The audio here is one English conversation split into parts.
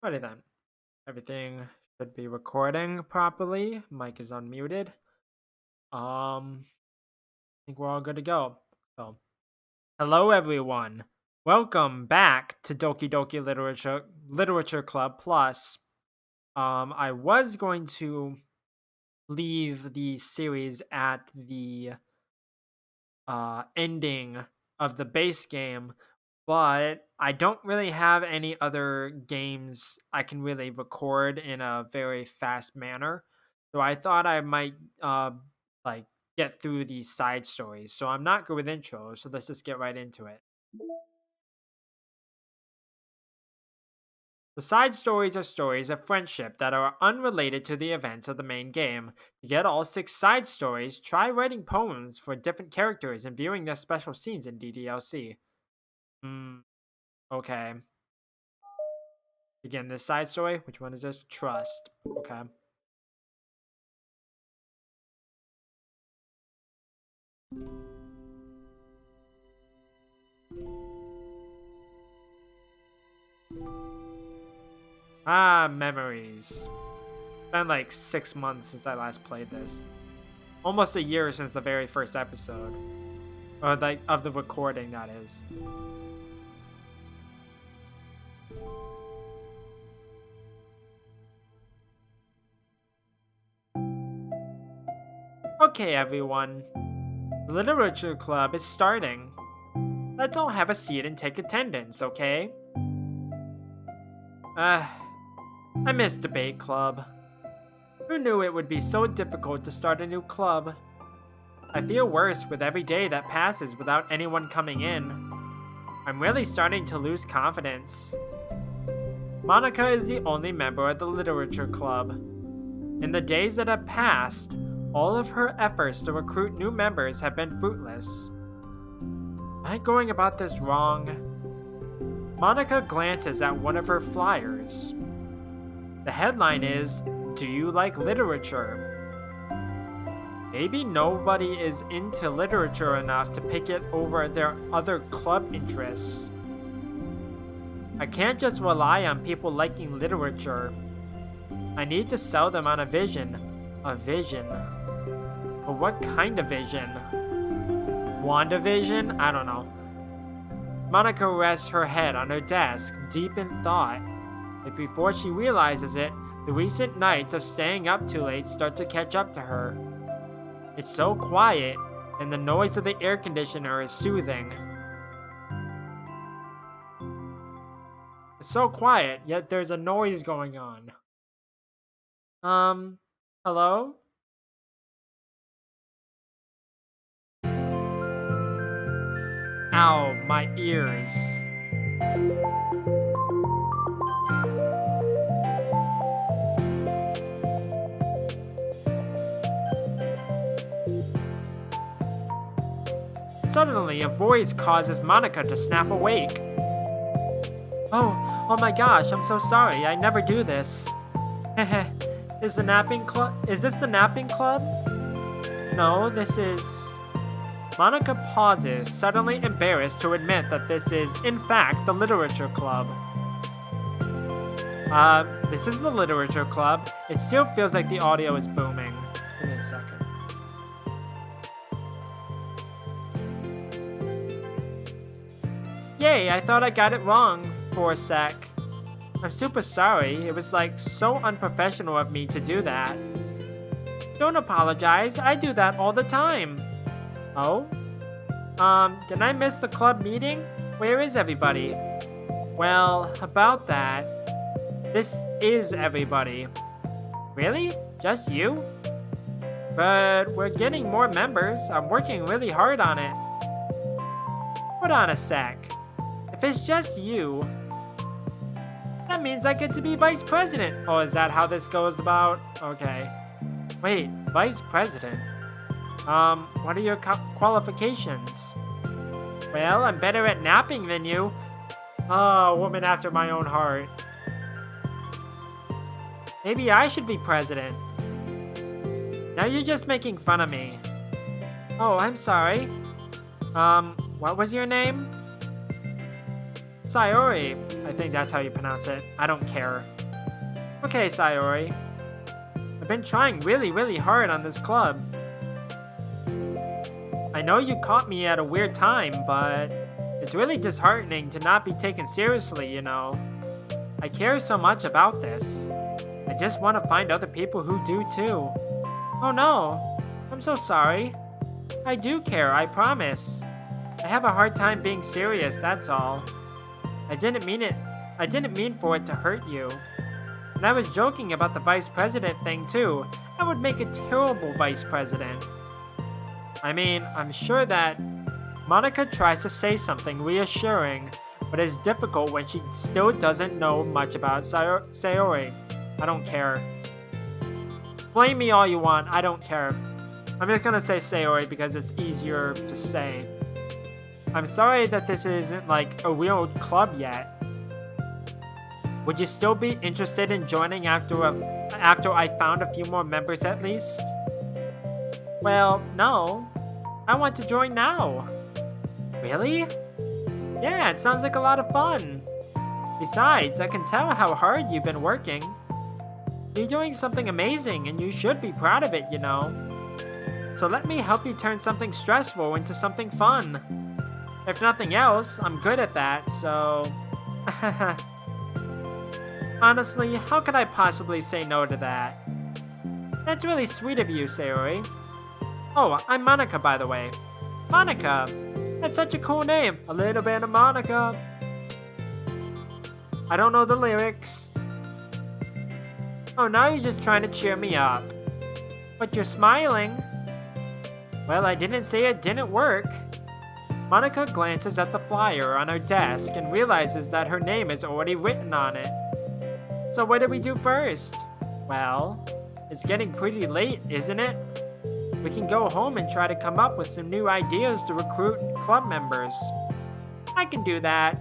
Alrighty then. Everything should be recording properly. Mic is unmuted. I think we're all good to go. So, hello everyone. Welcome back to Doki Doki Literature Club Plus. I was going to leave the series at the ending of the base game, but I don't really have any other games I can really record in a very fast manner. So I thought I might like get through these side stories. So I'm not good with intros, so let's just get right into it. The side stories are stories of friendship that are unrelated to the events of the main game. To get all 6 side stories, try writing poems for different characters and viewing their special scenes in DDLC. Hmm, okay. Begin this side story. Which one is this? Trust. Okay. Ah, memories. Been like 6 months since I last played this. Almost a year since the very first episode. Or like of the recording, that is. Okay, everyone. The Literature Club is starting. Let's all have a seat and take attendance, okay? I miss Debate Club. Who knew it would be so difficult to start a new club? I feel worse with every day that passes without anyone coming in. I'm really starting to lose confidence. Monica is the only member of the Literature Club. In the days that have passed, all of her efforts to recruit new members have been fruitless. Am I going about this wrong? Monica glances at one of her flyers. The headline is, "Do you like literature?" Maybe nobody is into literature enough to pick it over their other club interests. I can't just rely on people liking literature. I need to sell them on a vision. A vision. But what kind of vision? WandaVision? I don't know. Monica rests her head on her desk, deep in thought. But before she realizes it, the recent nights of staying up too late start to catch up to her. It's so quiet, and the noise of the air conditioner is soothing. It's so quiet, yet there's a noise going on. Hello? Ow, my ears. Suddenly, a voice causes Monica to snap awake. Oh my gosh, I'm so sorry. I never do this. Heh. Is this the napping club? No, this is... Monica pauses, suddenly embarrassed to admit that this is, in fact, the Literature Club. This is the Literature Club. It still feels like the audio is booming. Give me a second. Yay, I thought I got it wrong for a sec. I'm super sorry. It was like so unprofessional of me to do that. Don't apologize. I do that all the time. Oh? Did I miss the club meeting? Where is everybody? Well, about that, this is everybody. Really? Just you? But we're getting more members. I'm working really hard on it. Hold on a sec. If it's just you, that means I get to be vice president. Oh, is that how this goes about? Okay. Wait, vice president? What are your qualifications? Well, I'm better at napping than you. Oh, woman after my own heart. Maybe I should be president. Now you're just making fun of me. Oh, I'm sorry. What was your name? Sayori. I think that's how you pronounce it. I don't care. okay, Sayori. I've been trying really hard on this club. I know you caught me at a weird time, but it's really disheartening to not be taken seriously, you know. I care so much about this. I just want to find other people who do too. Oh no, I'm so sorry. I do care, I promise. I have a hard time being serious, that's all. I didn't mean for it to hurt you. And I was joking about the vice president thing too. I would make a terrible vice president. I mean, I'm sure that Monica tries to say something reassuring, but it's difficult when she still doesn't know much about Sayori. I don't care. Blame me all you want, I don't care. I'm just gonna say Sayori because it's easier to say. I'm sorry that this isn't like a real club yet. Would you still be interested in joining after I found a few more members at least? Well, no. I want to join now. Really? Yeah, it sounds like a lot of fun. Besides, I can tell how hard you've been working. You're doing something amazing and you should be proud of it, you know. So let me help you turn something stressful into something fun. If nothing else, I'm good at that, so... Honestly, how could I possibly say no to that? That's really sweet of you, Sayori. Oh, I'm Monica, by the way. Monica! That's such a cool name. A little bit of Monica. I don't know the lyrics. Oh, now you're just trying to cheer me up. But you're smiling. Well, I didn't say it didn't work. Monica glances at the flyer on her desk and realizes that her name is already written on it. So what do we do first? Well, it's getting pretty late, isn't it? We can go home and try to come up with some new ideas to recruit club members. I can do that.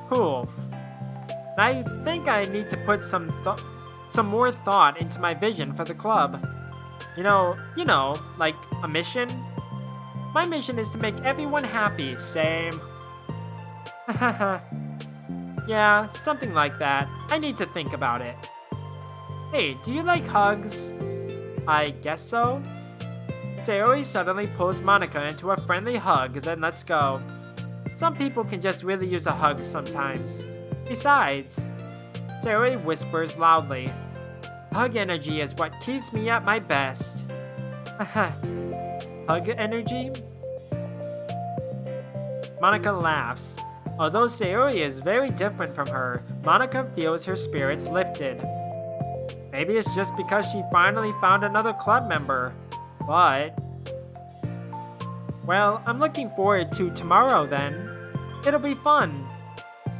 Cool. I think I need to put some more thought into my vision for the club. You know, like a mission. My mission is to make everyone happy, same. Yeah, something like that. I need to think about it. Hey, do you like hugs? I guess so. Sayori suddenly pulls Monica into a friendly hug, then lets go. Some people can just really use a hug sometimes. Besides, Sayori whispers loudly, hug energy is what keeps me at my best. Hug energy? Monica laughs. Although Sayori is very different from her, Monica feels her spirits lifted. Maybe it's just because she finally found another club member, but... Well, I'm looking forward to tomorrow then. It'll be fun.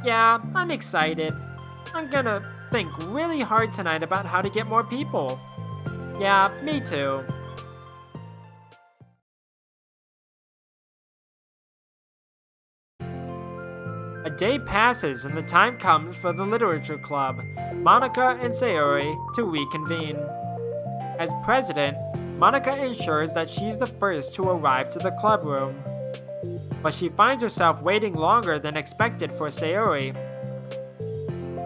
Yeah, I'm excited. I'm gonna think really hard tonight about how to get more people. Yeah, me too. A day passes and the time comes for the literature club, Monica and Sayori, to reconvene. As president, Monica ensures that she's the first to arrive to the club room. But she finds herself waiting longer than expected for Sayori.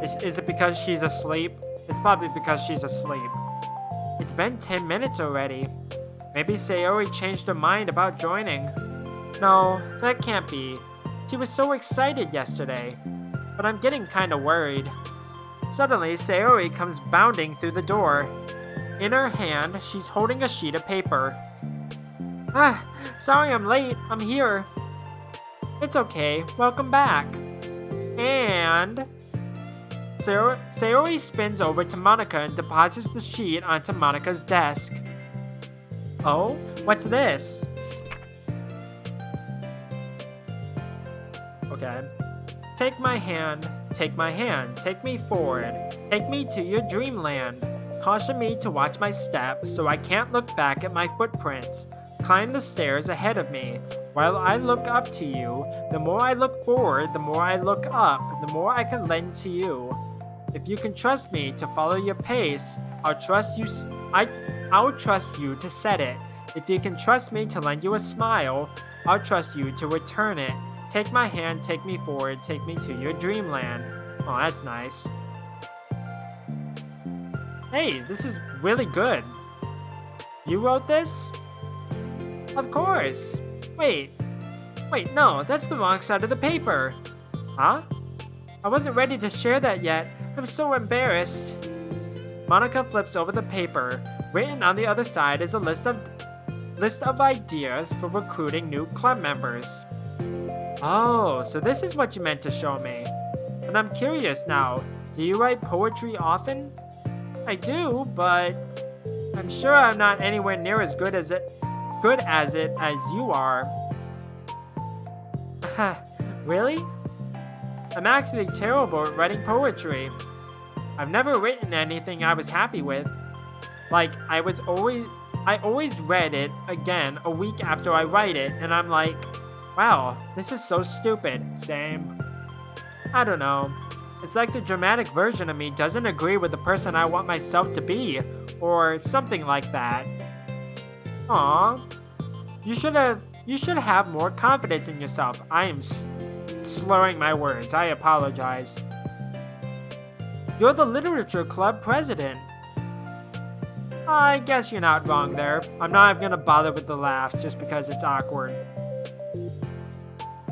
Is it because she's asleep? It's probably because she's asleep. It's been 10 minutes already. Maybe Sayori changed her mind about joining. No, that can't be. She was so excited yesterday, but I'm getting kinda worried. Suddenly, Sayori comes bounding through the door. In her hand, she's holding a sheet of paper. Sorry I'm late, I'm here. It's okay, welcome back. And... Sayori spins over to Monica and deposits the sheet onto Monica's desk. Oh, what's this? Okay. Take my hand, take me forward, take me to your dreamland. Caution me to watch my step so I can't look back at my footprints. Climb the stairs ahead of me. While I look up to you, the more I look forward, the more I look up, the more I can lend to you. If you can trust me to follow your pace, I'll trust you to set it. If you can trust me to lend you a smile, I'll trust you to return it. Take my hand, take me forward, take me to your dreamland. Oh, that's nice. Hey, this is really good. You wrote this? Of course. Wait, no, that's the wrong side of the paper. Huh? I wasn't ready to share that yet. I'm so embarrassed. Monica flips over the paper. Written on the other side is a list of ideas for recruiting new club members. Oh, so this is what you meant to show me. And I'm curious now, do you write poetry often? I do, but I'm sure I'm not anywhere near as good as it as you are. Really? I'm actually terrible at writing poetry. I've never written anything I was happy with. Like, I always read it again a week after I write it, and I'm like, wow, this is so stupid. Same. I don't know. It's like the dramatic version of me doesn't agree with the person I want myself to be, or something like that. Aw. You should have more confidence in yourself. I am slurring my words. I apologize. You're the literature club president. I guess you're not wrong there. I'm not even gonna bother with the laughs just because it's awkward.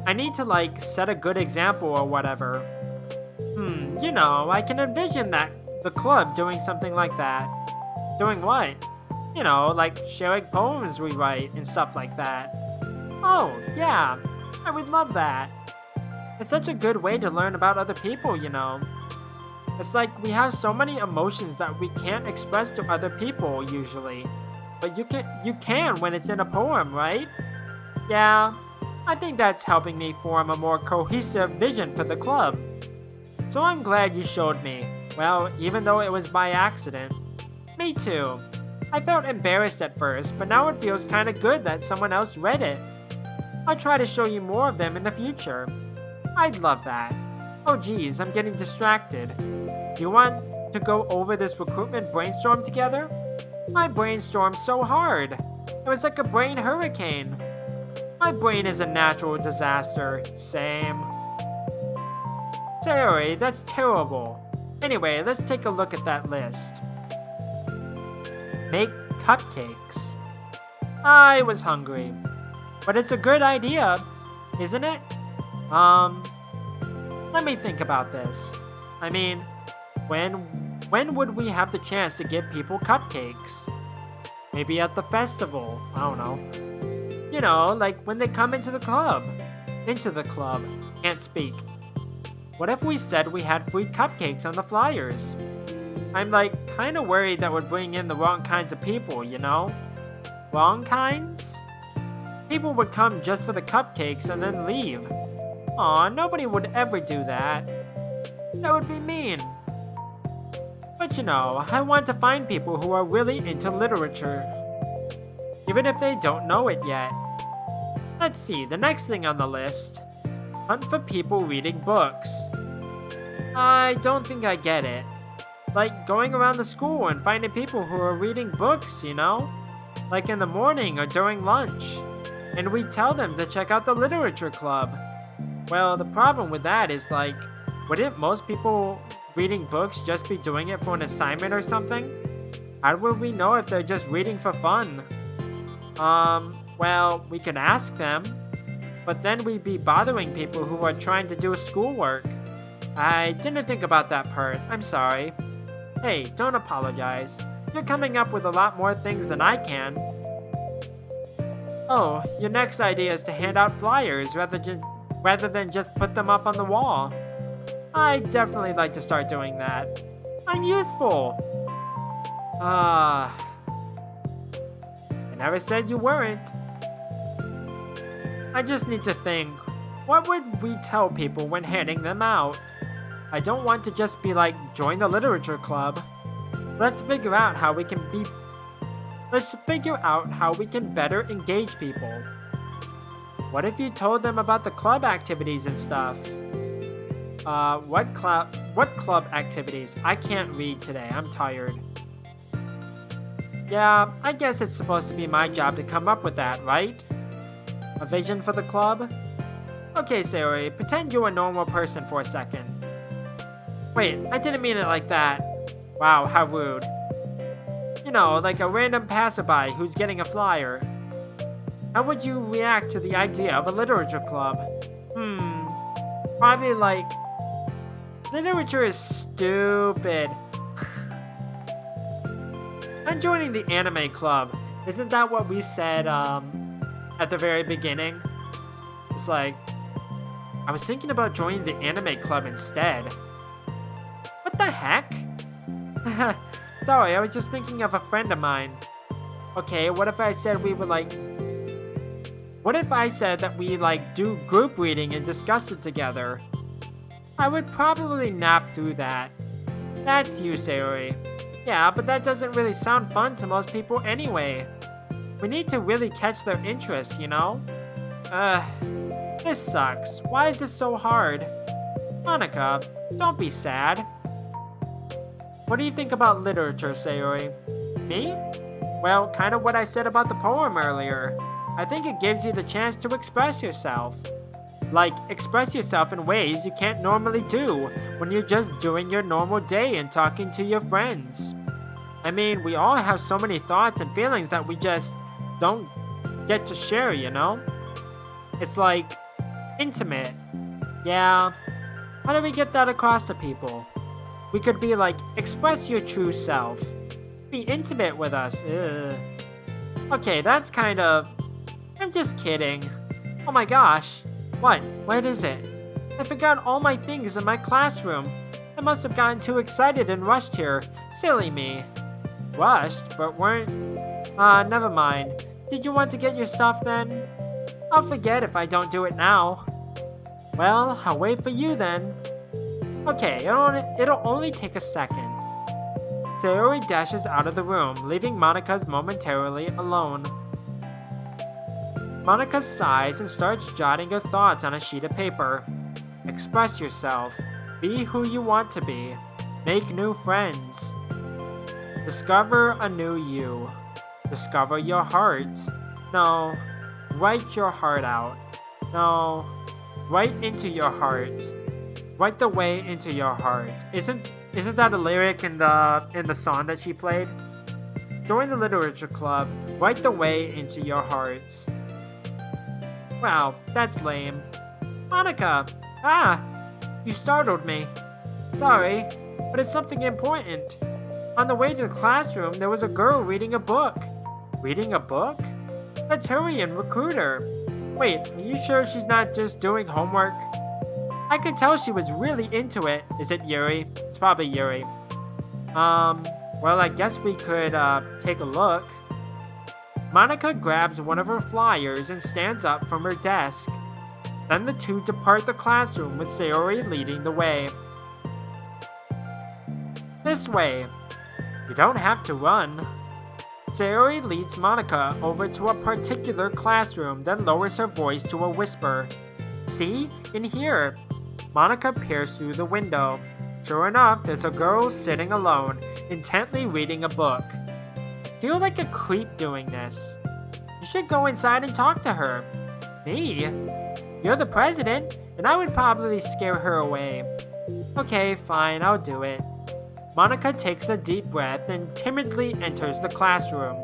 I need to, like, set a good example or whatever. You know, I can envision the club doing something like that. Doing what? You know, like sharing poems we write and stuff like that. Oh, yeah, I would love that. It's such a good way to learn about other people, you know. It's like we have so many emotions that we can't express to other people usually. But you can when it's in a poem, right? Yeah, I think that's helping me form a more cohesive vision for the club. So I'm glad you showed me. Well, even though it was by accident. Me too. I felt embarrassed at first, but now it feels kinda good that someone else read it. I'll try to show you more of them in the future. I'd love that. Oh geez, I'm getting distracted. Do you want to go over this recruitment brainstorm together? I brainstormed so hard. It was like a brain hurricane. My brain is a natural disaster. Same. Sorry, that's terrible. Anyway, let's take a look at that list. Make cupcakes. I was hungry. But it's a good idea, isn't it? Let me think about this. I mean, when would we have the chance to give people cupcakes? Maybe at the festival. I don't know. You know, like when they come into the club. Can't speak. What if we said we had free cupcakes on the flyers? I'm like kinda worried that would bring in the wrong kinds of people, you know? Wrong kinds? People would come just for the cupcakes and then leave. Aw, nobody would ever do that. That would be mean. But you know, I want to find people who are really into literature. Even if they don't know it yet. Let's see, the next thing on the list. Hunt for people reading books. I don't think I get it. Like going around the school and finding people who are reading books, you know? Like in the morning or during lunch. And we tell them to check out the literature club. Well, the problem with that is like, wouldn't most people reading books just be doing it for an assignment or something? How would we know if they're just reading for fun? Well, we could ask them. But then we'd be bothering people who are trying to do schoolwork. I didn't think about that part. I'm sorry. Hey, don't apologize. You're coming up with a lot more things than I can. Oh, your next idea is to hand out flyers rather than just put them up on the wall. I'd definitely like to start doing that. I'm useful. I never said you weren't. I just need to think, what would we tell people when handing them out? I don't want to just be like, join the literature club. Let's figure out how we can better engage people. What if you told them about the club activities and stuff? What club activities? I can't read today, I'm tired. Yeah, I guess it's supposed to be my job to come up with that, right? A vision for the club? Okay, Sayori, pretend you're a normal person for a second. Wait, I didn't mean it like that. Wow, how rude. like a random passerby who's getting a flyer. How would you react to the idea of a literature club? Probably like, literature is stupid. I'm joining the anime club. Isn't that what we said at the very beginning? It's like, I was thinking about joining the anime club instead. What the heck? Sorry, I was just thinking of a friend of mine. Okay, what if I said we would like... What if I said that we like do group reading and discuss it together? I would probably nap through that. That's you, Sayori. Yeah, but that doesn't really sound fun to most people anyway. We need to really catch their interest, you know? This sucks. Why is this so hard? Monica, don't be sad. What do you think about literature, Sayori? Me? Well, kind of what I said about the poem earlier. I think it gives you the chance to express yourself. Like, express yourself in ways you can't normally do when you're just doing your normal day and talking to your friends. I mean, we all have so many thoughts and feelings that we just don't get to share, you know? It's like, intimate. Yeah, how do we get that across to people? We could be like, express your true self. Be intimate with us. Ugh. Okay, that's kind of... I'm just kidding. Oh my gosh. What? What is it? I forgot all my things in my classroom. I must have gotten too excited and rushed here. Silly me. Rushed? But weren't... never mind. Did you want to get your stuff then? I'll forget if I don't do it now. Well, I'll wait for you then. Okay, it'll only take a second. Sayori dashes out of the room, leaving Monika's momentarily alone. Monika sighs and starts jotting her thoughts on a sheet of paper. Express yourself. Be who you want to be. Make new friends. Discover a new you. Discover your heart. No. Write your heart out. No. Write into your heart. Write the way into your heart. Isn't that a lyric in the song that she played? Join the literature club. Write the way into your heart. Wow, that's lame. Monika! Ah! You startled me. Sorry, but it's something important. On the way to the classroom, there was a girl reading a book. Reading a book? Let's hurry and recruit her. Wait, are you sure she's not just doing homework? I could tell she was really into it. Is it Yuri? It's probably Yuri. Well, I guess we could, take a look. Monika grabs one of her flyers and stands up from her desk. Then the two depart the classroom with Sayori leading the way. This way. You don't have to run. Sayori leads Monika over to a particular classroom, then lowers her voice to a whisper. See? In here. Monika peers through the window. Sure enough, there's a girl sitting alone, intently reading a book. I feel like a creep doing this. You should go inside and talk to her. Me? You're the president, and I would probably scare her away. Okay, fine, I'll do it. Monika takes a deep breath and timidly enters the classroom.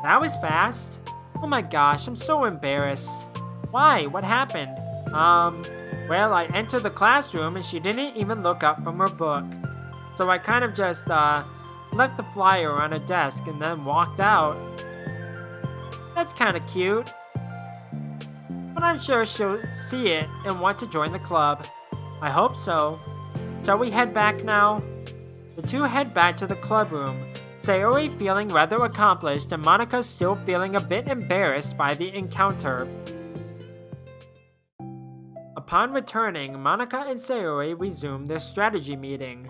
That was fast. Oh my gosh, I'm so embarrassed. Why? What happened? Well, I entered the classroom and she didn't even look up from her book. So I kind of just, left the flyer on her desk and then walked out. That's kind of cute. But I'm sure she'll see it and want to join the club. I hope so. Shall we head back now? The two head back to the club room, Sayori feeling rather accomplished and Monika still feeling a bit embarrassed by the encounter. Upon returning, Monika and Sayori resume their strategy meeting.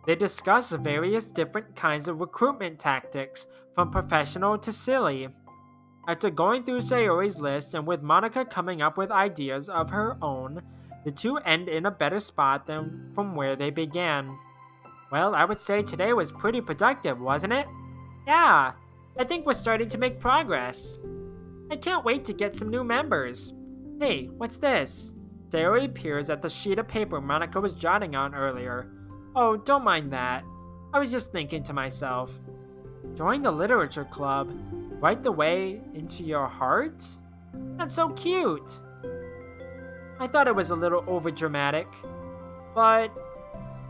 They discuss various different kinds of recruitment tactics, from professional to silly. After going through Sayori's list and with Monika coming up with ideas of her own, the two end in a better spot than from where they began. Well, I would say today was pretty productive, wasn't it? Yeah, I think we're starting to make progress. I can't wait to get some new members. Hey, what's this? Sayori peers at the sheet of paper Monika was jotting on earlier. Oh, don't mind that. I was just thinking to myself, join the literature club, right the way into your heart? That's so cute. I thought it was a little overdramatic, but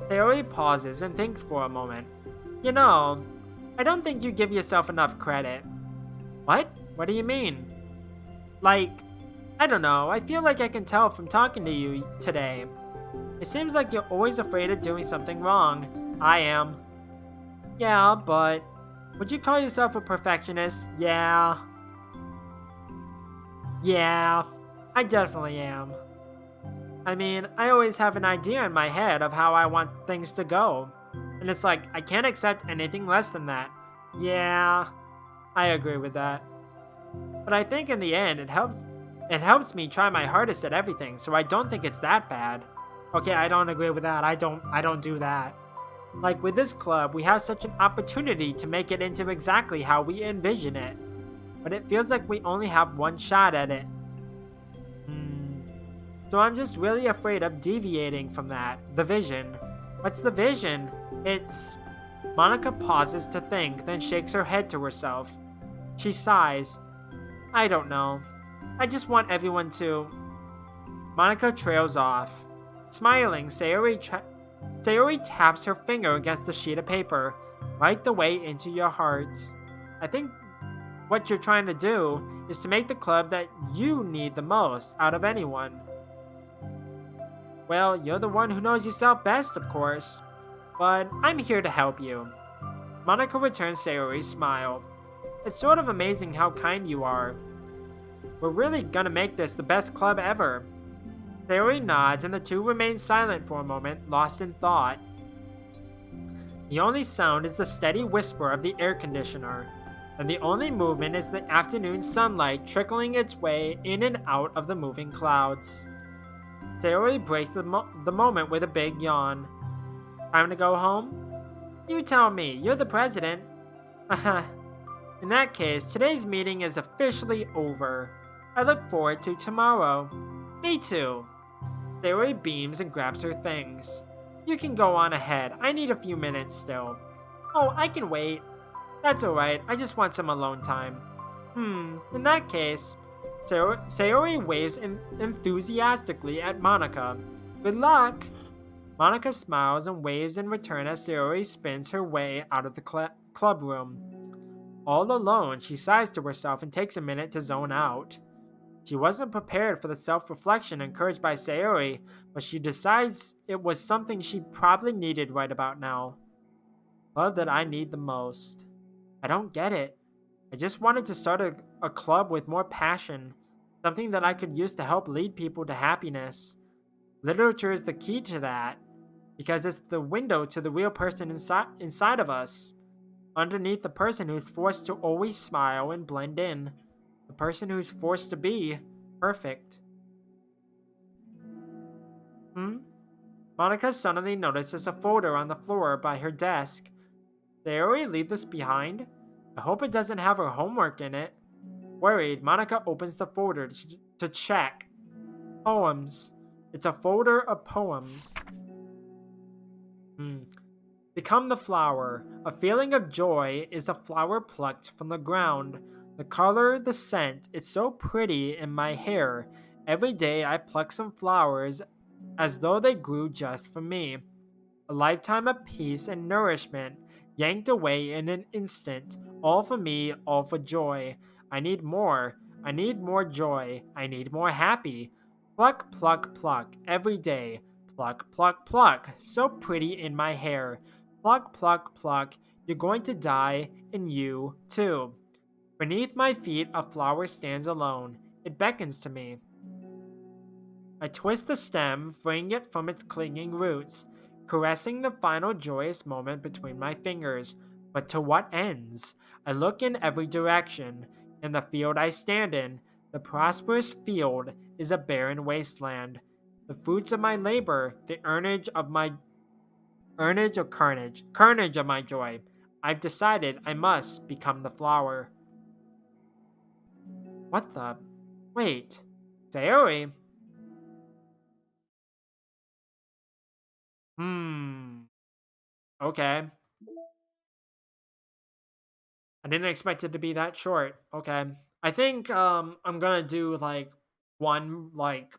Theory pauses and thinks for a moment. You know, I don't think you give yourself enough credit. What? What do you mean? Like, I don't know, I feel like I can tell from talking to you today. It seems like you're always afraid of doing something wrong. I am. Yeah, but would you call yourself a perfectionist? Yeah. Yeah. I definitely am. I mean, I always have an idea in my head of how I want things to go. And it's like, I can't accept anything less than that. Yeah, I agree with that. But I think in the end, it helps me try my hardest at everything, so I don't think it's that bad. Okay, I don't agree with that. I don't do that. Like with this club, we have such an opportunity to make it into exactly how we envision it. But it feels like we only have one shot at it. Hmm. So I'm just really afraid of deviating from that. The vision. What's the vision? It's. Monica pauses to think, then shakes her head to herself. She sighs. I don't know. I just want everyone to. Monica trails off. Smiling, Sayori taps her finger against the sheet of paper. Right the way into your heart. I think what you're trying to do is to make the club that you need the most out of anyone. Well, you're the one who knows yourself best, of course. But I'm here to help you. Monica returns Sayori's smile. It's sort of amazing how kind you are. We're really gonna make this the best club ever. Sayori nods and the two remain silent for a moment, lost in thought. The only sound is the steady whisper of the air conditioner, and the only movement is the afternoon sunlight trickling its way in and out of the moving clouds. Sayori breaks the moment with a big yawn. Time to go home? You tell me, you're the president. In that case, today's meeting is officially over. I look forward to tomorrow. Me too. Sayori beams and grabs her things. You can go on ahead. I need a few minutes still. Oh, I can wait. That's alright. I just want some alone time. In that case, Sayori waves enthusiastically at Monica. Good luck! Monica smiles and waves in return as Sayori spins her way out of the club room. All alone, she sighs to herself and takes a minute to zone out. She wasn't prepared for the self-reflection encouraged by Sayori, but she decides it was something she probably needed right about now. Love that I need the most. I don't get it. I just wanted to start a club with more passion, something that I could use to help lead people to happiness. Literature is the key to that, because it's the window to the real person inside of us. Underneath the person who's forced to always smile and blend in. The person who's forced to be perfect. Hmm? Monica suddenly notices a folder on the floor by her desk. Did Sayori leave this behind? I hope it doesn't have her homework in it. Worried, Monica opens the folder to check. Poems. It's a folder of poems. Become the flower. A feeling of joy is a flower plucked from the ground. The color, the scent, it's so pretty in my hair. Every day I pluck some flowers as though they grew just for me. A lifetime of peace and nourishment, yanked away in an instant. All for me, all for joy. I need more. I need more joy. I need more happy. Pluck, pluck, pluck, every day. Pluck, pluck, pluck, so pretty in my hair. Pluck, pluck, pluck, you're going to die, and you, too. Beneath my feet, a flower stands alone. It beckons to me. I twist the stem, freeing it from its clinging roots, caressing the final joyous moment between my fingers. But to what ends? I look in every direction. In the field I stand in, the prosperous field is a barren wasteland. The fruits of my labor, the carnage of my joy. I've decided I must become the flower. What the? Wait. Sayori? Hmm. Okay. I didn't expect it to be that short. Okay. I think I'm gonna do one like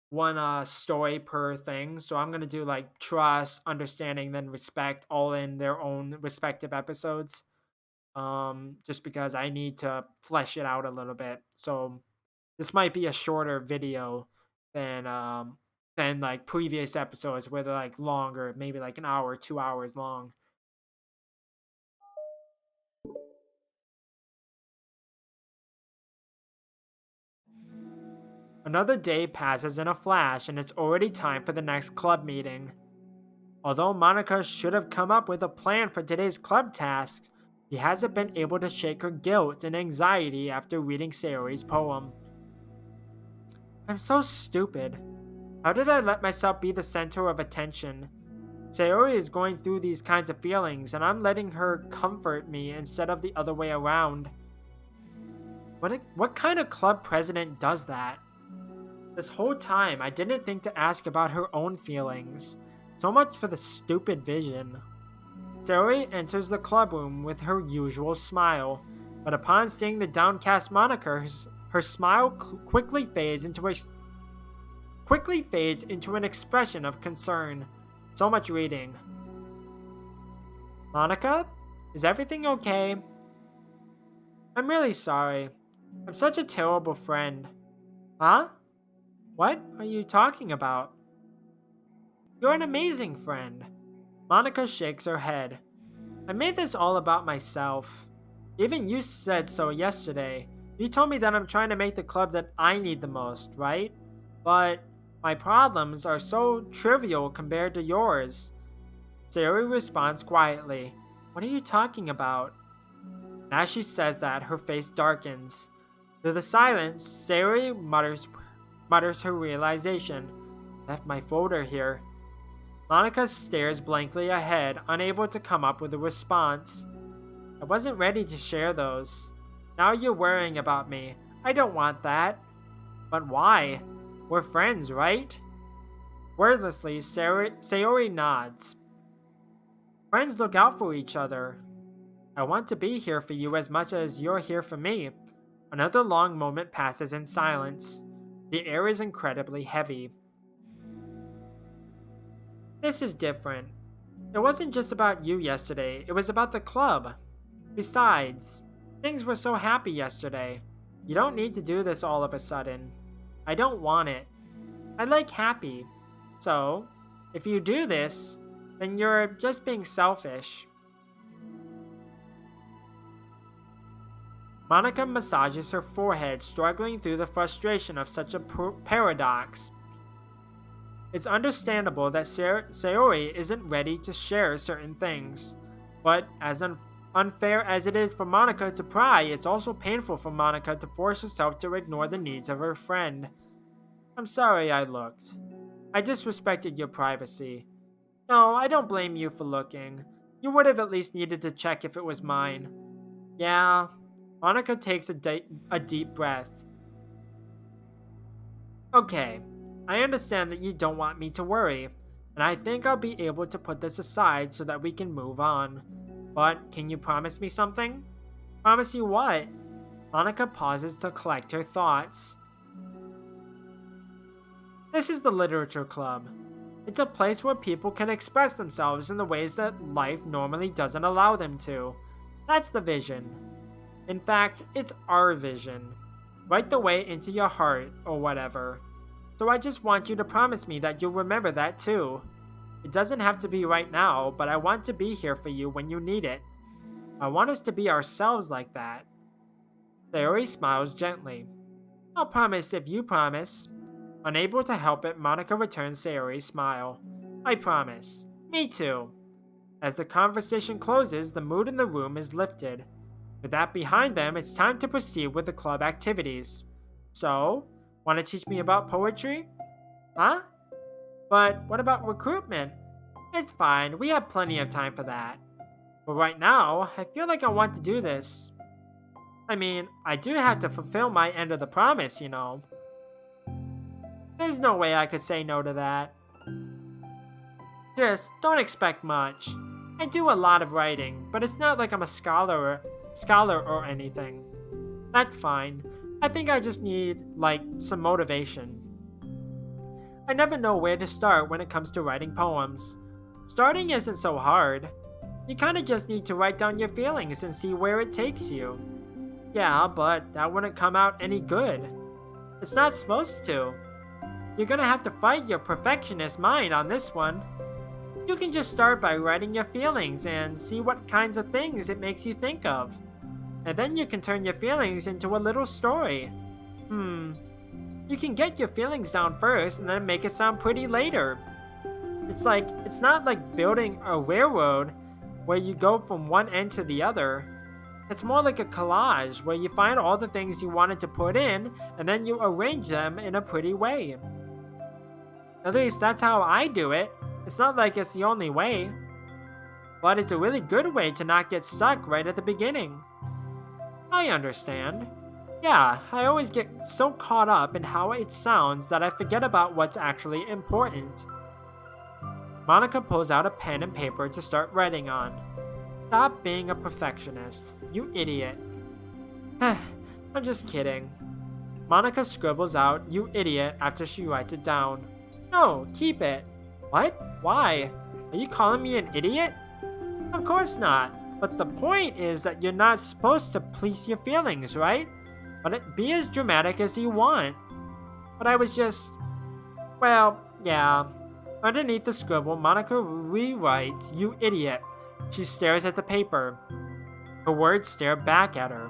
one story per thing. So I'm gonna do like trust, understanding, then respect, all in their own respective episodes. Just because I need to flesh it out a little bit. So this might be a shorter video than like previous episodes where they're like longer, maybe like an hour, 2 hours long. Another day passes in a flash, and it's already time for the next club meeting. Although Monica should have come up with a plan for today's club tasks, she hasn't been able to shake her guilt and anxiety after reading Sayori's poem. I'm so stupid. How did I let myself be the center of attention? Sayori is going through these kinds of feelings, and I'm letting her comfort me instead of the other way around. What kind of club president does that? This whole time, I didn't think to ask about her own feelings. So much for the stupid vision. Sayori enters the club room with her usual smile, but upon seeing the downcast Monica, her smile quickly fades into an expression of concern. So much reading. Monica? Is everything okay? I'm really sorry. I'm such a terrible friend. Huh? What are you talking about? You're an amazing friend. Monica shakes her head. I made this all about myself. Even you said so yesterday. You told me that I'm trying to make the club that I need the most, right? But my problems are so trivial compared to yours. Sayori responds quietly. What are you talking about? And as she says that, her face darkens. Through the silence, Sayori mutters her realization. Left my folder here. Monica stares blankly ahead, unable to come up with a response. I wasn't ready to share those. Now you're worrying about me. I don't want that. But why? We're friends, right? Wordlessly, Sayori nods. Friends look out for each other. I want to be here for you as much as you're here for me. Another long moment passes in silence. The air is incredibly heavy. This is different. It wasn't just about you yesterday, it was about the club. Besides, things were so happy yesterday. You don't need to do this all of a sudden. I don't want it. I like happy. So, if you do this, then you're just being selfish. Monica massages her forehead, struggling through the frustration of such a paradox. It's understandable that Sayori isn't ready to share certain things, but as unfair as it is for Monica to pry, it's also painful for Monica to force herself to ignore the needs of her friend. I'm sorry I looked. I disrespected your privacy. No, I don't blame you for looking. You would have at least needed to check if it was mine. Yeah. Monica takes a deep breath. Okay, I understand that you don't want me to worry, and I think I'll be able to put this aside so that we can move on. But can you promise me something? Promise you what? Monica pauses to collect her thoughts. This is the Literature Club. It's a place where people can express themselves in the ways that life normally doesn't allow them to. That's the vision. In fact, it's our vision. Right the way into your heart, or whatever. So I just want you to promise me that you'll remember that too. It doesn't have to be right now, but I want to be here for you when you need it. I want us to be ourselves like that. Sayori smiles gently. I'll promise if you promise. Unable to help it, Monica returns Sayori's smile. I promise. Me too. As the conversation closes, the mood in the room is lifted. With that behind them, it's time to proceed with the club activities. So, want to teach me about poetry? Huh? But what about recruitment? It's fine, we have plenty of time for that. But right now, I feel like I want to do this. I mean, I do have to fulfill my end of the promise, you know. There's no way I could say no to that. Just don't expect much. I do a lot of writing, but it's not like I'm a scholar scholar or anything. That's fine. I think I just need, like, some motivation. I never know where to start when it comes to writing poems. Starting isn't so hard. You kinda just need to write down your feelings and see where it takes you. Yeah, but that wouldn't come out any good. It's not supposed to. You're gonna have to fight your perfectionist mind on this one. You can just start by writing your feelings and see what kinds of things it makes you think of. And then you can turn your feelings into a little story. You can get your feelings down first and then make it sound pretty later. It's not like building a railroad where you go from one end to the other. It's more like a collage where you find all the things you wanted to put in and then you arrange them in a pretty way. At least that's how I do it. It's not like it's the only way. But it's a really good way to not get stuck right at the beginning. I understand. Yeah, I always get so caught up in how it sounds that I forget about what's actually important. Monica pulls out a pen and paper to start writing on. Stop being a perfectionist, you idiot. I'm just kidding. Monica scribbles out, you idiot, after she writes it down. No, keep it. What? Why? Are you calling me an idiot? Of course not. But the point is that you're not supposed to police your feelings, right? But be as dramatic as you want. But I was just... Well, yeah. Underneath the scribble, Monica rewrites, you idiot. She stares at the paper. Her words stare back at her.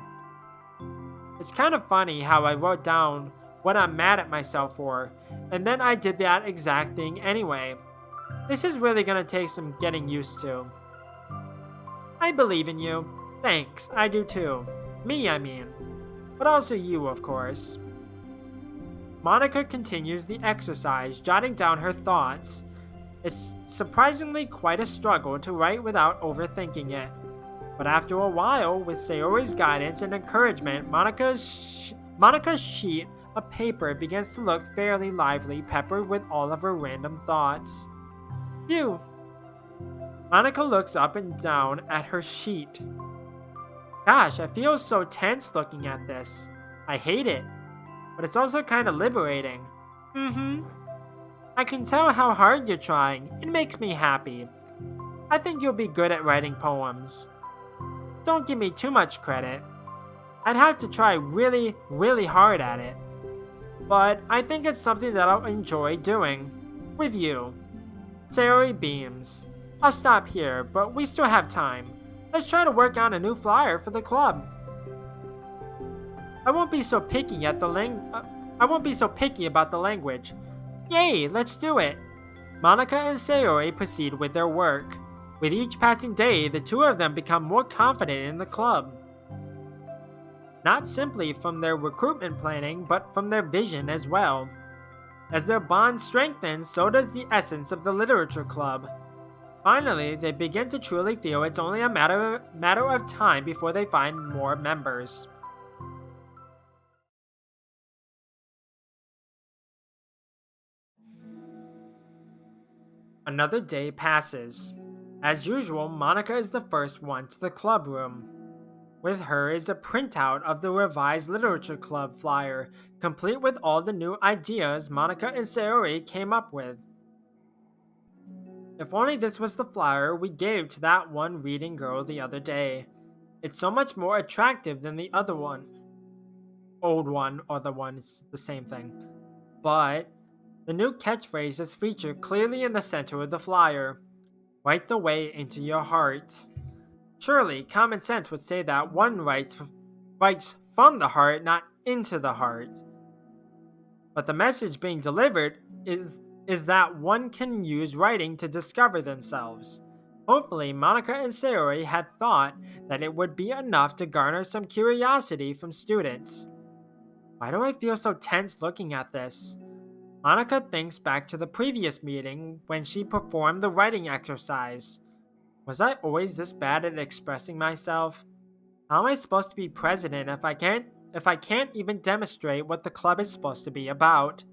It's kind of funny how I wrote down what I'm mad at myself for, and then I did that exact thing anyway. This is really gonna take some getting used to. I believe in you. Thanks, I do too. Me, I mean. But also you, of course. Monica continues the exercise, jotting down her thoughts. It's surprisingly quite a struggle to write without overthinking it. But after a while, with Sayori's guidance and encouragement, Monica's sheet of paper begins to look fairly lively, peppered with all of her random thoughts. Phew. Monica looks up and down at her sheet. Gosh, I feel so tense looking at this. I hate it. But it's also kind of liberating. I can tell how hard you're trying. It makes me happy. I think you'll be good at writing poems. Don't give me too much credit. I'd have to try really, really hard at it. But I think it's something that I'll enjoy doing. With you. Sayori beams. I'll stop here, but we still have time. Let's try to work on a new flyer for the club. I won't be so picky about the language. Yay, let's do it. Monica and Sayori proceed with their work. With each passing day, the two of them become more confident in the club. Not simply from their recruitment planning, but from their vision as well. As their bond strengthens, so does the essence of the literature club. Finally, they begin to truly feel it's only a matter of time before they find more members. Another day passes. As usual, Monica is the first one to the club room. With her is a printout of the revised literature club flyer, complete with all the new ideas Monica and Sayori came up with. If only this was the flyer we gave to that one reading girl the other day. It's so much more attractive than the other one. Old one, other one, it's the same thing. But the new catchphrase is featured clearly in the center of the flyer. Write the way into your heart. Surely, common sense would say that one writes from the heart, not into the heart. But the message being delivered is that one can use writing to discover themselves. Hopefully, Monica and Sayori had thought that it would be enough to garner some curiosity from students. Why do I feel so tense looking at this? Monica thinks back to the previous meeting when she performed the writing exercise. Was I always this bad at expressing myself? How am I supposed to be president if I can't even demonstrate what the club is supposed to be about?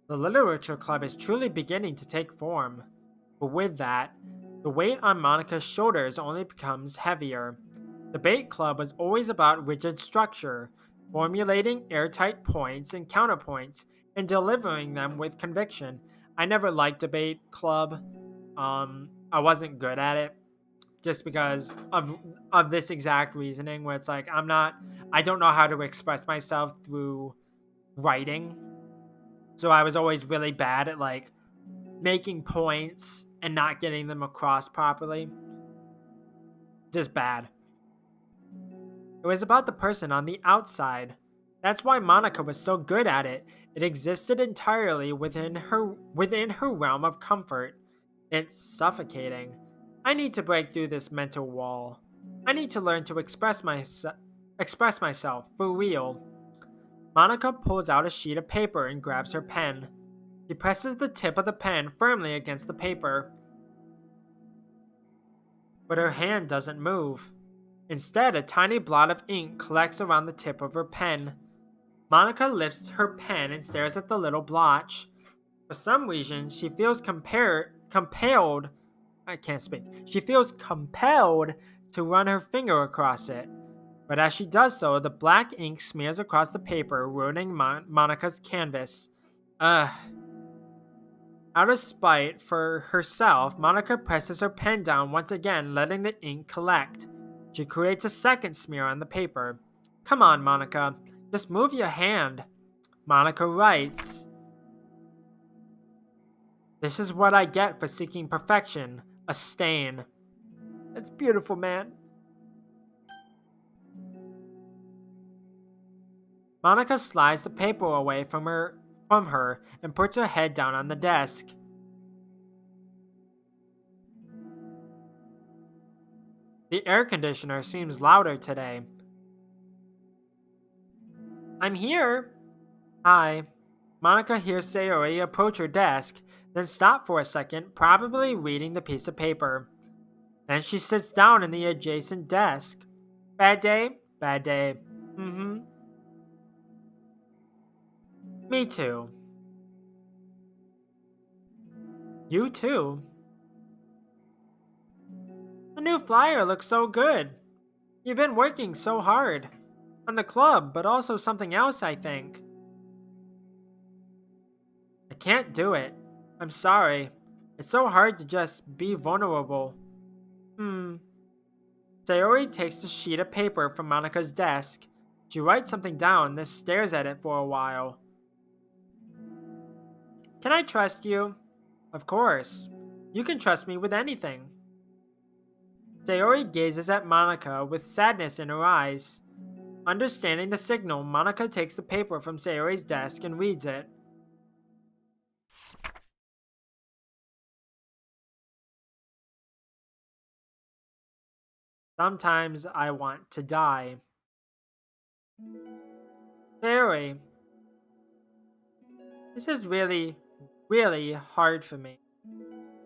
The literature club is truly beginning to take form. But with that, the weight on Monica's shoulders only becomes heavier. Debate club was always about rigid structure, formulating airtight points and counterpoints, and delivering them with conviction. I never liked debate club. I wasn't good at it just because of this exact reasoning where it's like I don't know how to express myself through writing. So I was always really bad at like making points and not getting them across properly. Just bad. It was about the person on the outside. That's why Monica was so good at it. It existed entirely within her realm of comfort. It's suffocating. I need to break through this mental wall. I need to learn to express myself for real. Monica pulls out a sheet of paper and grabs her pen. She presses the tip of the pen firmly against the paper, but her hand doesn't move. Instead, a tiny blot of ink collects around the tip of her pen. Monica lifts her pen and stares at the little blotch. For some reason, she feels compelled. I can't speak. She feels compelled to run her finger across it. But as she does so, the black ink smears across the paper, ruining Monica's canvas. Ugh. Out of spite for herself, Monica presses her pen down once again, letting the ink collect. She creates a second smear on the paper. Come on, Monica. Just move your hand. Monica writes, "This is what I get for seeking perfection. A stain." That's beautiful, man. Monica slides the paper away from her and puts her head down on the desk. The air conditioner seems louder today. I'm here. Hi. Monica hears Sayori approach her desk, then stop for a second, probably reading the piece of paper. Then she sits down in the adjacent desk. Bad day? Bad day. Mm-hmm. Me too. You too. The new flyer looks so good. You've been working so hard. On the club, but also something else, I think. I can't do it. I'm sorry. It's so hard to just be vulnerable. Sayori takes the sheet of paper from Monica's desk. She writes something down, then stares at it for a while. Can I trust you? Of course. You can trust me with anything. Sayori gazes at Monica with sadness in her eyes. Understanding the signal, Monica takes the paper from Sayori's desk and reads it. Sometimes I want to die. Sayori, this is really, really hard for me.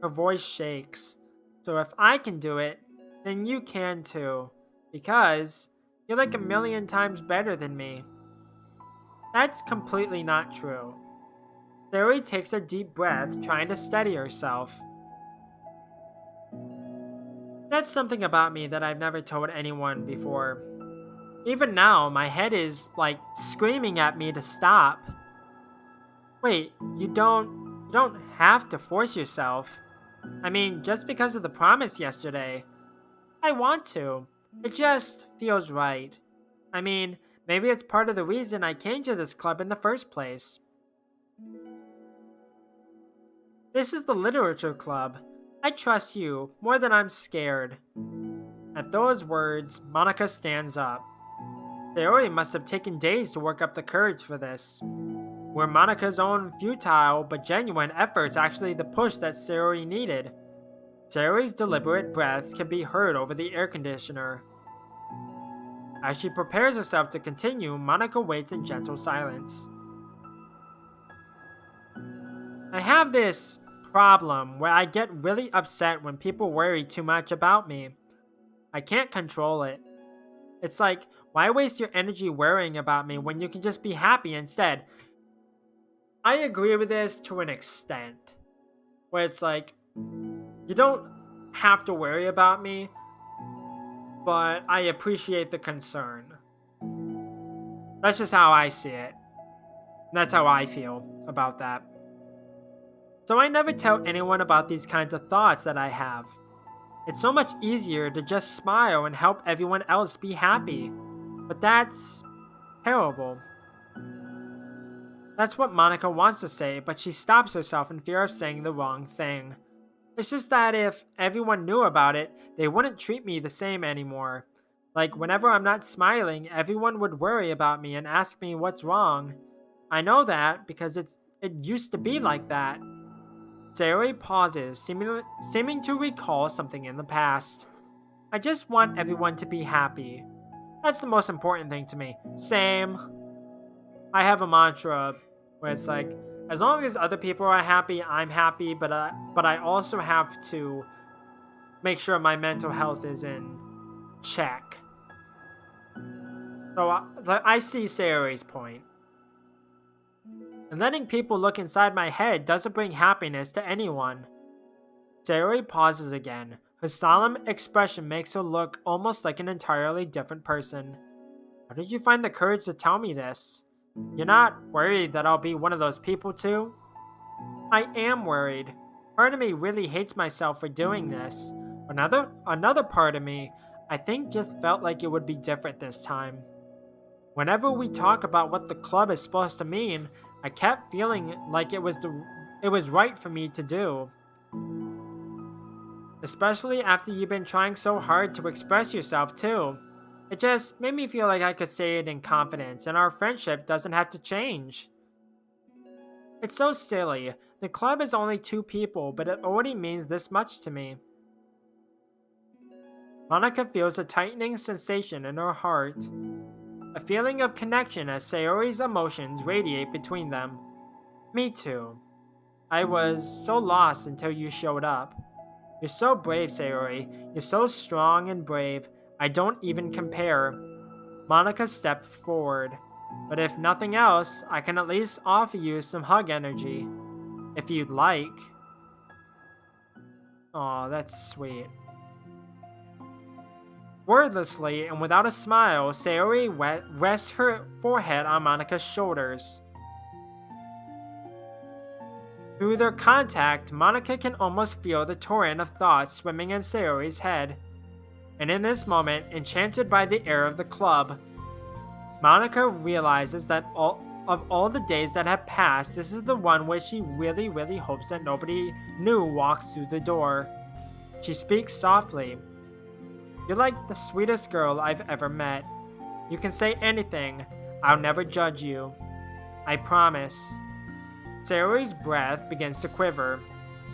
Her voice shakes. So if I can do it, then you can too. Because you're like a million times better than me. That's completely not true. Sayori takes a deep breath, trying to steady herself. That's something about me that I've never told anyone before. Even now, my head is, like, screaming at me to stop. Wait, you don't have to force yourself. I mean, just because of the promise yesterday. I want to. It just feels right. I mean, maybe it's part of the reason I came to this club in the first place. This is the literature club. I trust you more than I'm scared. At those words, Monica stands up. Sayori must have taken days to work up the courage for this. Were Monica's own futile but genuine efforts actually the push that Sayori needed? Sayori's deliberate breaths can be heard over the air conditioner. As she prepares herself to continue, Monica waits in gentle silence. I have this problem where I get really upset when people worry too much about me. I can't control it. It's like, why waste your energy worrying about me when you can just be happy instead? I agree with this to an extent, where it's like, you don't have to worry about me, but I appreciate the concern. That's just how I see it. That's how I feel about that. So I never tell anyone about these kinds of thoughts that I have. It's so much easier to just smile and help everyone else be happy. But that's terrible. That's what Monica wants to say, but she stops herself in fear of saying the wrong thing. It's just that if everyone knew about it, they wouldn't treat me the same anymore. Like, whenever I'm not smiling, everyone would worry about me and ask me what's wrong. I know that because it used to be like that. Sayori pauses, seeming to recall something in the past. I just want everyone to be happy. That's the most important thing to me. Same. I have a mantra where it's like, as long as other people are happy, I'm happy, but I also have to make sure my mental health is in check. So I see Sayori's point. And letting people look inside my head doesn't bring happiness to anyone. Sayori pauses again. Her solemn expression makes her look almost like an entirely different person. How did you find the courage to tell me this? You're not worried that I'll be one of those people too? I am worried. Part of me really hates myself for doing this. Another part of me, I think, just felt like it would be different this time. Whenever we talk about what the club is supposed to mean, I kept feeling like it was right for me to do. Especially after you've been trying so hard to express yourself too. It just made me feel like I could say it in confidence and our friendship doesn't have to change. It's so silly. The club is only 2 people, but it already means this much to me. Monica feels a tightening sensation in her heart. A feeling of connection as Sayori's emotions radiate between them. Me too. I was so lost until you showed up. You're so brave, Sayori. You're so strong and brave. I don't even compare. Monica steps forward. But if nothing else, I can at least offer you some hug energy. If you'd like. Aw, that's sweet. Wordlessly and without a smile, Sayori rests her forehead on Monica's shoulders. Through their contact, Monica can almost feel the torrent of thoughts swimming in Sayori's head. And in this moment, enchanted by the air of the club, Monica realizes that of all the days that have passed, this is the one where she really, really hopes that nobody new walks through the door. She speaks softly. You're like the sweetest girl I've ever met. You can say anything. I'll never judge you. I promise. Sayori's breath begins to quiver.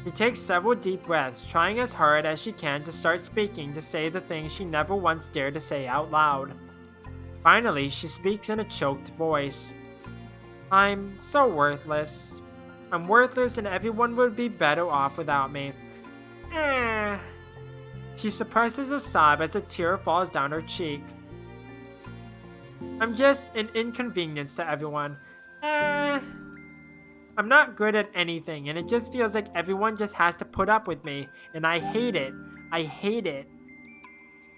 She takes several deep breaths, trying as hard as she can to start speaking to say the things she never once dared to say out loud. Finally, she speaks in a choked voice. I'm so worthless. I'm worthless and everyone would be better off without me. She suppresses a sob as a tear falls down her cheek. I'm just an inconvenience to everyone. I'm not good at anything, and it just feels like everyone just has to put up with me, and I hate it. I hate it.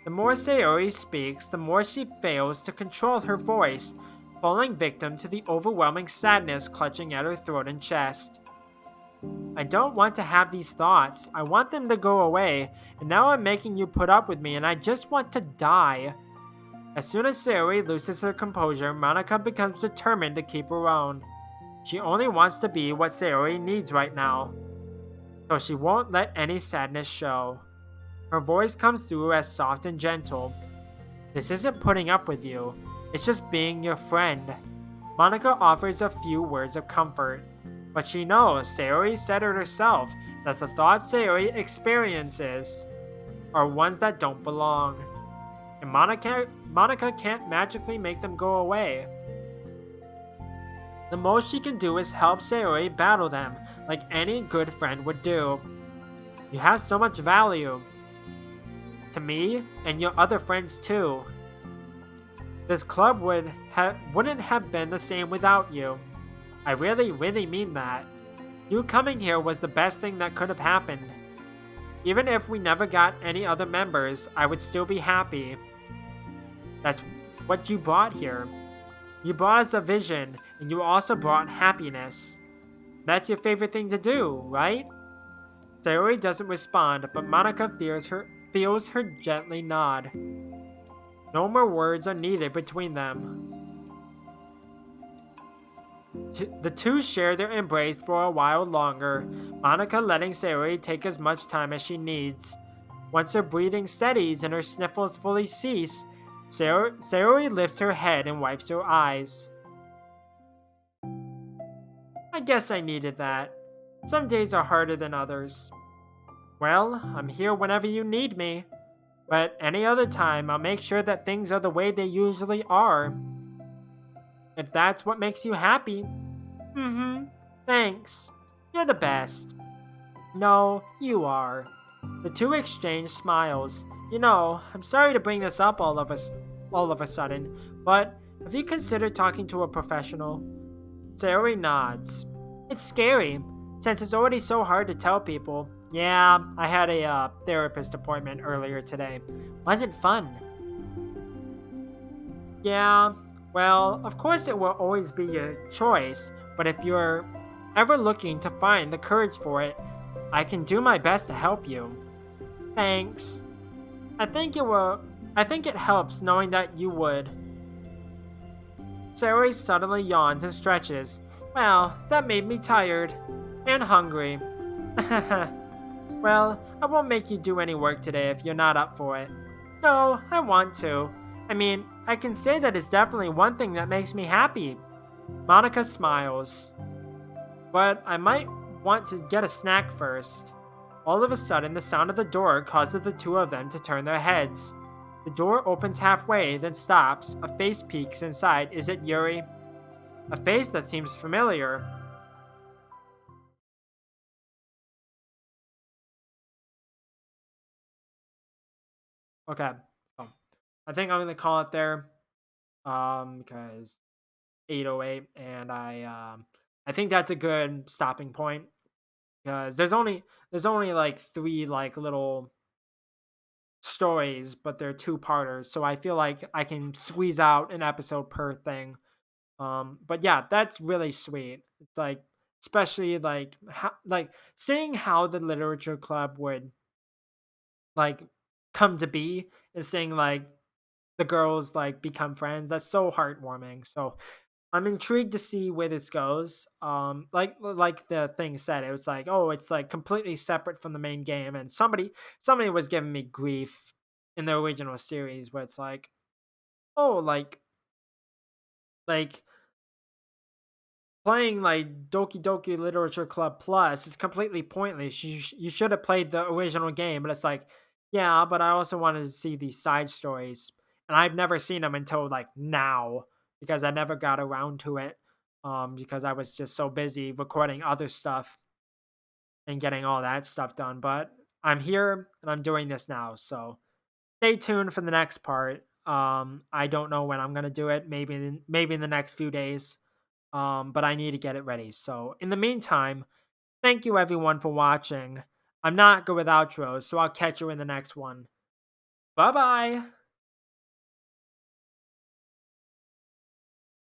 The more Sayori speaks, the more she fails to control her voice, falling victim to the overwhelming sadness clutching at her throat and chest. I don't want to have these thoughts. I want them to go away, and now I'm making you put up with me, and I just want to die. As soon as Sayori loses her composure, Monica becomes determined to keep her own. She only wants to be what Sayori needs right now, so she won't let any sadness show. Her voice comes through as soft and gentle. This isn't putting up with you. It's just being your friend. Monica offers a few words of comfort. But she knows, Sayori said it herself, that the thoughts Sayori experiences are ones that don't belong. And Monica can't magically make them go away. The most she can do is help Sayori battle them, like any good friend would do. You have so much value. To me, and your other friends too. This club wouldn't have been the same without you. I really, really mean that. You coming here was the best thing that could have happened. Even if we never got any other members, I would still be happy. That's what you brought here. You brought us a vision, and you also brought happiness. That's your favorite thing to do, right? Sayori doesn't respond, but Monica feels her gently nod. No more words are needed between them. The two share their embrace for a while longer, Monica letting Sayori take as much time as she needs. Once her breathing steadies and her sniffles fully cease, Sayori lifts her head and wipes her eyes. I guess I needed that. Some days are harder than others. Well, I'm here whenever you need me. But any other time, I'll make sure that things are the way they usually are. If that's what makes you happy. Thanks. You're the best. No, you are. The two exchange smiles. You know, I'm sorry to bring this up all of a sudden, but have you considered talking to a professional? Sayori nods. It's scary, since it's already so hard to tell people. Yeah, I had a therapist appointment earlier today. Wasn't fun. Yeah, well, of course it will always be your choice, but if you're ever looking to find the courage for it, I can do my best to help you. Thanks. I think it helps knowing that you would. Sayori suddenly yawns and stretches. Well, that made me tired. And hungry. Well, I won't make you do any work today if you're not up for it. No, I want to. I mean, I can say that it's definitely one thing that makes me happy. Monica smiles. But I might want to get a snack first. All of a sudden, the sound of the door causes the two of them to turn their heads. The door opens halfway, then stops. A face peeks inside. Is it Yuri? A face that seems familiar. Okay, so I think I'm gonna call it there. Because 8:08, and I think that's a good stopping point because there's only like three like little stories, but they're two-parters, so I feel like I can squeeze out an episode per thing. But yeah, that's really sweet. It's like, especially like seeing how the literature club would like come to be and seeing like the girls like become friends. That's so heartwarming. So I'm intrigued to see where this goes. Like the thing said, it was like, oh, it's like completely separate from the main game, and somebody was giving me grief in the original series where it's like, oh, like playing like Doki Doki Literature Club Plus is completely pointless. You should have played the original game, but it's like, yeah, but I also wanted to see these side stories, and I've never seen them until like now because I never got around to it. Because I was just so busy recording other stuff and getting all that stuff done. But I'm here and I'm doing this now, so stay tuned for the next part. I don't know when I'm gonna do it. Maybe in the next few days. But I need to get it ready. So in the meantime, thank you everyone for watching. I'm not good with outros, so I'll catch you in the next one. Bye bye.